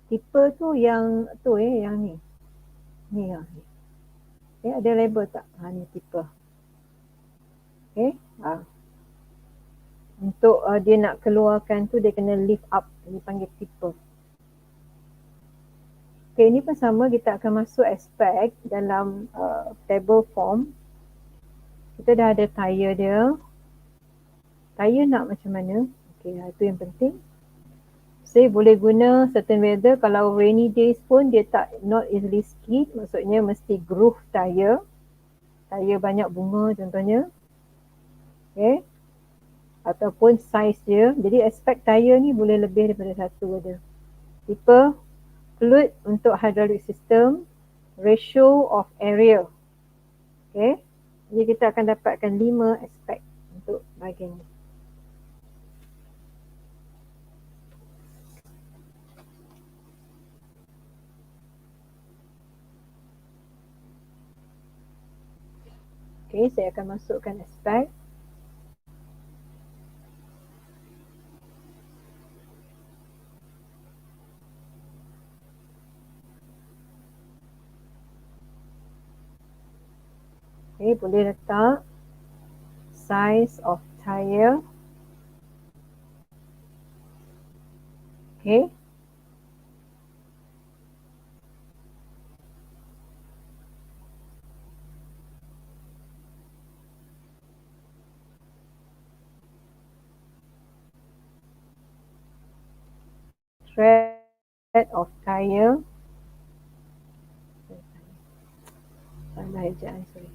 Tipper tu yang tu yang ni. Ni lah. Okay, ada label tak? Ni tipper. Okay. Untuk dia nak keluarkan tu dia kena lift up, dia panggil tipper. Okay, ini pun sama, kita akan masuk aspek dalam table form. Kita dah ada tire dia. Tire nak macam mana? Okay, itu yang penting. Saya boleh guna certain weather, kalau rainy days pun dia not easily skid, maksudnya mesti groove tire. Tire banyak bunga contohnya. Okay. Ataupun size dia. Jadi aspek tire ni boleh lebih daripada satu ada. Tipper, fluid untuk hydraulic system, ratio of area. Okay. Jadi kita akan dapatkan 5 aspek untuk bahagian ni. Okay, saya akan masukkan aspek. Okay, boleh letak size of tire. Okay. of tire. Pandai je, sorry.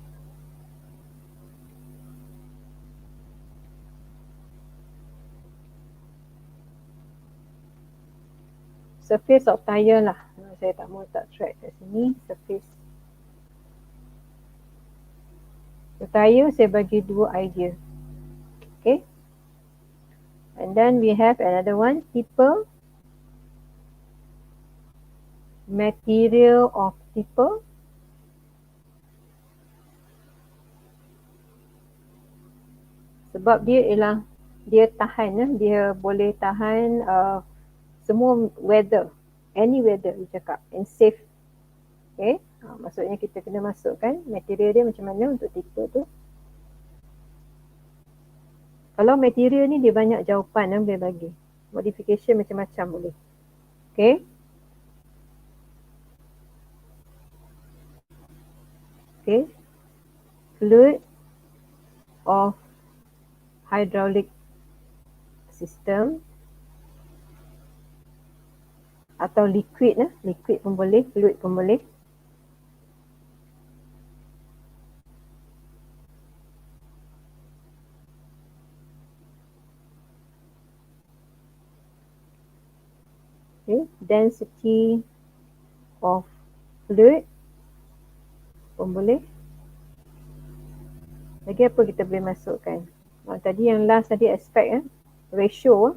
Surface of tire lah. Saya tak mau letak track kat sini. Surface. So, tire saya bagi dua idea. Okay. And then we have another one. Tipper. Material of tipper. Sebab dia ialah dia tahan, dia boleh tahan semua weather, any weather dia cakap, and safe. Okay, maksudnya kita kena masukkan material dia macam mana untuk tipper tu. Kalau material ni dia banyak jawapan boleh bagi. Modification macam-macam boleh. Okay. Okay. Fluid of hydraulic system atau liquid, liquid pun boleh, fluid pun boleh. Okay. Density of fluid pun boleh. Lagi apa kita boleh masukkan? Tadi yang last tadi aspek, ratio.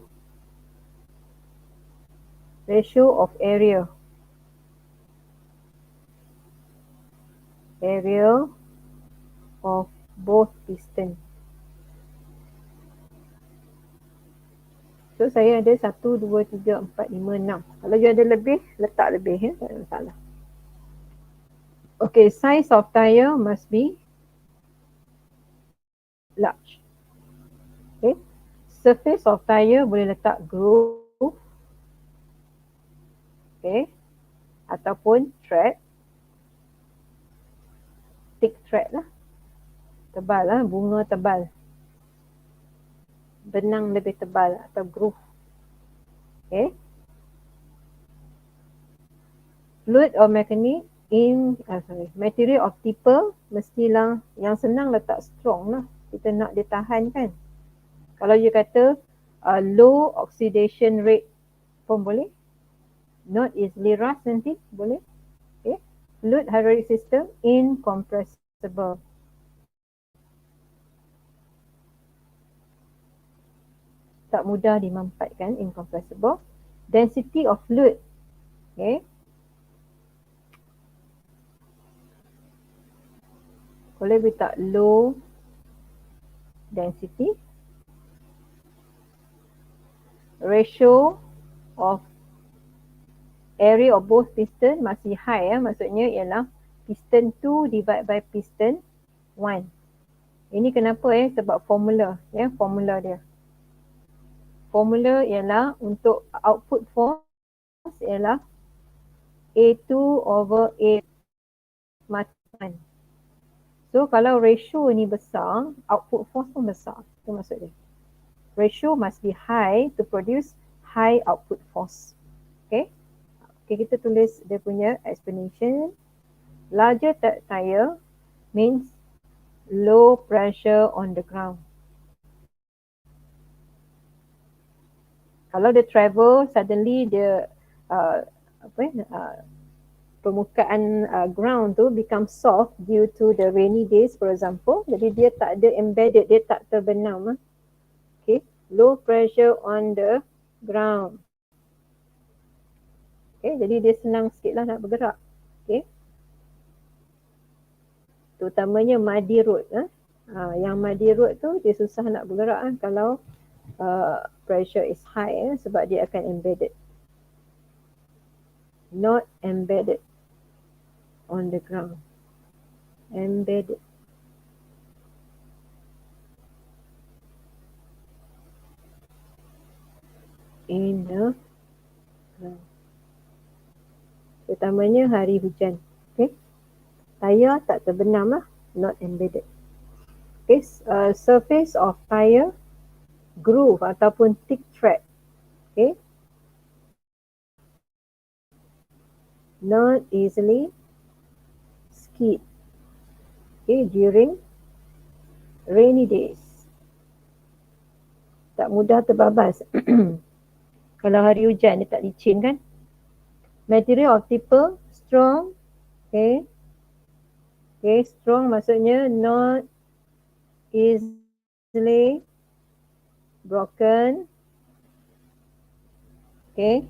Ratio of area. Area of both piston. So saya ada 1, 2, 3, 4, 5, 6. Kalau you ada lebih, letak lebih, tak ada masalah. Okay, size of tire must be large. Okay, surface of tire boleh letak groove. Okay, ataupun thread. Thick thread lah. Tebal lah, bunga tebal. Benang lebih tebal atau groove. Okay. Fluid or mechanic in material of tipper mestilah yang senang letak strong lah. Kita nak dia tahan kan. Kalau you kata low oxidation rate pun boleh. Not easily rust nanti boleh. Okay. Fluid hydraulic system incompressible. Tak mudah dimampatkan, incompressible. Density of fluid. Okay. Boleh letak low density. Ratio of area of both piston masih high, maksudnya ialah piston 2 divide by piston 1. Ini kenapa sebab formula, formula dia. Formula ialah untuk output force ialah A2 over A matan. So kalau ratio ni besar, output force pun besar. Itu maksud dia. Ratio must be high to produce high output force. Okay. Okay, kita tulis dia punya explanation. Larger tire means low pressure on the ground. Kalau dia travel, suddenly dia permukaan ground tu become soft due to the rainy days, for example. Jadi dia tak ada embedded, dia tak terbenam. Okay, low pressure on the ground. Okay, jadi dia senang sikit lah nak bergerak. Okay. Terutamanya muddy road. Yang muddy road tu dia susah nak bergerak kalau pressure is high sebab dia akan embedded. Not embedded on the ground. Embedded. In the ground. Terutamanya hari hujan. Okay. Tire tak terbenam lah. Not embedded. Okay. Surface of tire, groove ataupun thick thread. Okay. not easily skid. Okay, during rainy days. Tak mudah terbabas. Kalau hari hujan dia tak licin kan. Material of type strong. Okay. Okay, strong maksudnya not easily broken. Okay.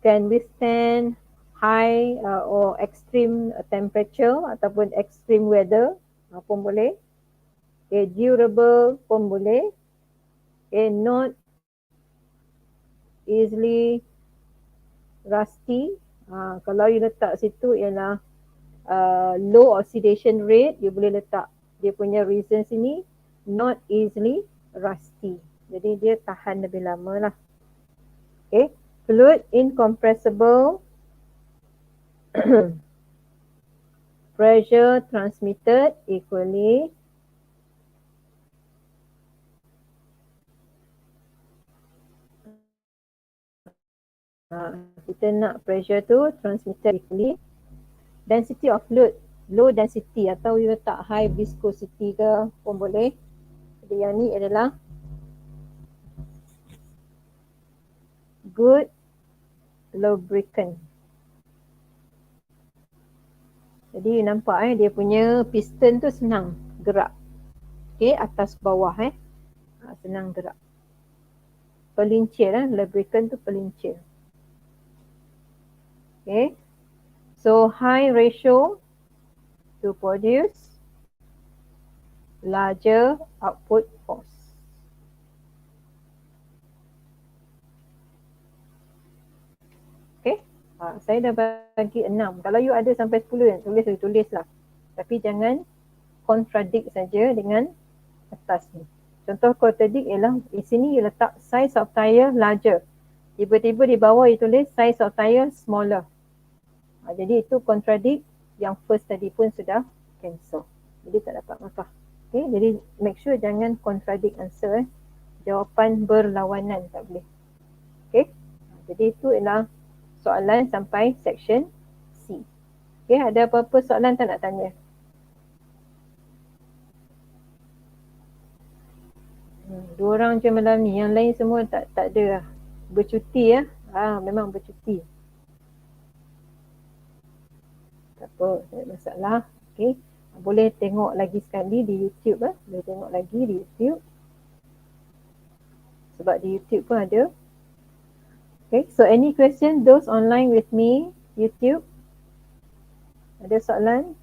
Can withstand high or extreme temperature ataupun extreme weather pun boleh. Okay, durable pun boleh. Okay, not easily rusty. Kalau you letak situ ialah low oxidation rate, you boleh letak dia punya reason sini not easily rusty. Jadi dia tahan lebih lama lah. Okay, fluid incompressible. Pressure transmitted equally. Kita nak pressure tu transmitted equally. Density of fluid, low density atau you letak high viscosity ke pun boleh. Jadi yang ni adalah good lubricant. Jadi nampak dia punya piston tu senang gerak. Okay, atas bawah senang gerak. Pelincir lubricant tu pelincir. Okay. So high ratio to produce larger output force. Okay. Saya dah bagi 6. Kalau you ada sampai 10 yang tulis lah. Tapi jangan contradict saja dengan atas ni. Contoh contradict ialah di sini you letak size of tire larger. Tiba-tiba di bawah you tulis size of tire smaller. Jadi itu contradict yang first tadi pun sudah cancel. Jadi tak dapat markah. Okay, jadi make sure jangan contradict answer. Jawapan berlawanan tak boleh. Okay, jadi itu ialah soalan sampai section C. Okay, ada apa-apa soalan tak nak tanya? Dua orang je malam ni, yang lain semua tak ada. Bercuti memang bercuti. Tak apa, tak ada masalah. Okay, boleh tengok lagi sekali di YouTube boleh tengok lagi di YouTube. Sebab di YouTube pun ada. Okay, so any question those online with me YouTube? Ada soalan?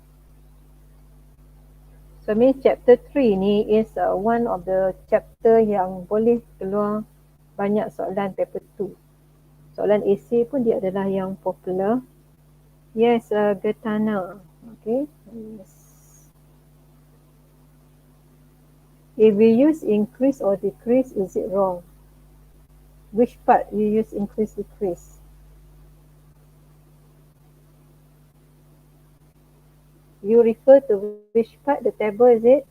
So means chapter 3 ni is one of the chapter yang boleh keluar banyak soalan paper 2. Soalan AC pun dia adalah yang popular. Yes, Getana. Okay. Yes. If we use increase or decrease, is it wrong? Which part you use increase, decrease? You refer to which part, the table, is it?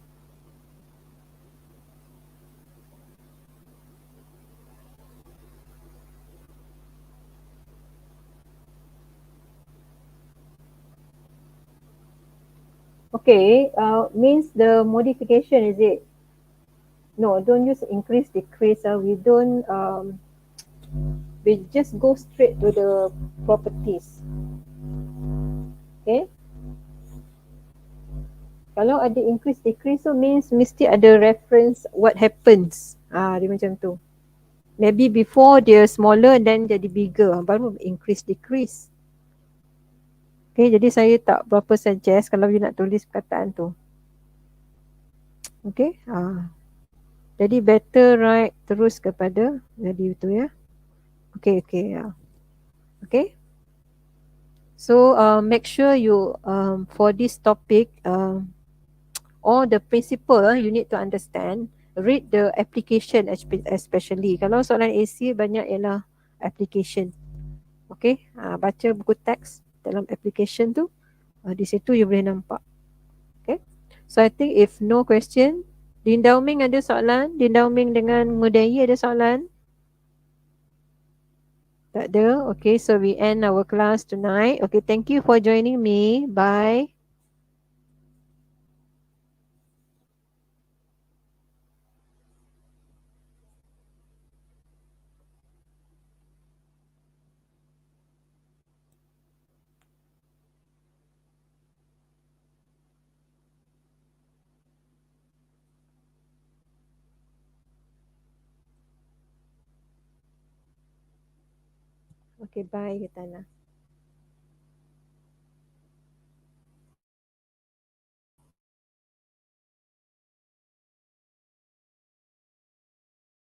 Okay, means the modification, is it? No, don't use increase, decrease. We don't, we just go straight to the properties. Okay. Kalau ada increase, decrease, so means mesti ada reference what happens. Dia macam tu. Maybe before dia smaller then jadi bigger. Baru increase, decrease. Okay, jadi saya tak berapa suggest kalau you nak tulis perkataan tu. Okay. Jadi better write terus kepada jadi itu ya. Okay. Okay. So make sure you for this topic all the principle you need to understand. Read the application especially. Kalau soalan AC banyak ialah application. Okay, baca buku teks dalam application tu. Di situ you boleh nampak. Okay, so I think if no question, Dinda Uming ada soalan? Dinda Uming dengan Mudayi ada soalan? Tak ada. Okay, so we end our class tonight. Okay, thank you for joining me. Bye. Okay, bye, Gitana.